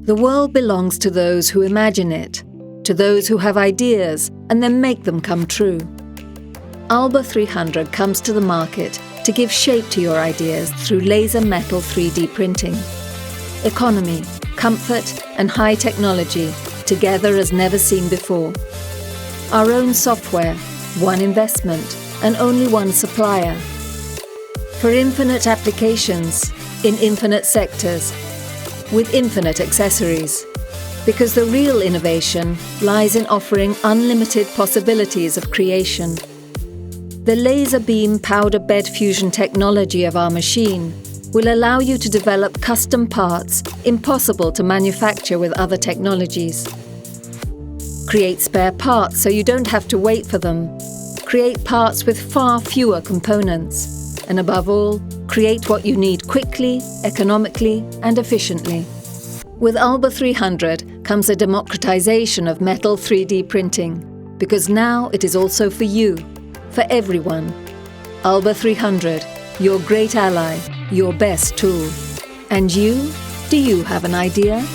The world belongs to those who imagine it, to those who have ideas and then make them come true. Alba 300 comes to the market to give shape to your ideas through laser metal 3D printing. Economy, comfort and high technology together as never seen before. Our own software, one investment and only one supplier. For infinite applications, in infinite sectors, with infinite accessories. Because the real innovation lies in offering unlimited possibilities of creation. The laser beam powder bed fusion technology of our machine will allow you to develop custom parts impossible to manufacture with other technologies. Create spare parts so you don't have to wait for them. Create parts with far fewer components. And above all, create what you need quickly, economically and efficiently. With Alba 300 comes a democratization of metal 3D printing, because now it is also for you, for everyone. Alba 300, your great ally, your best tool. And you? Do you have an idea?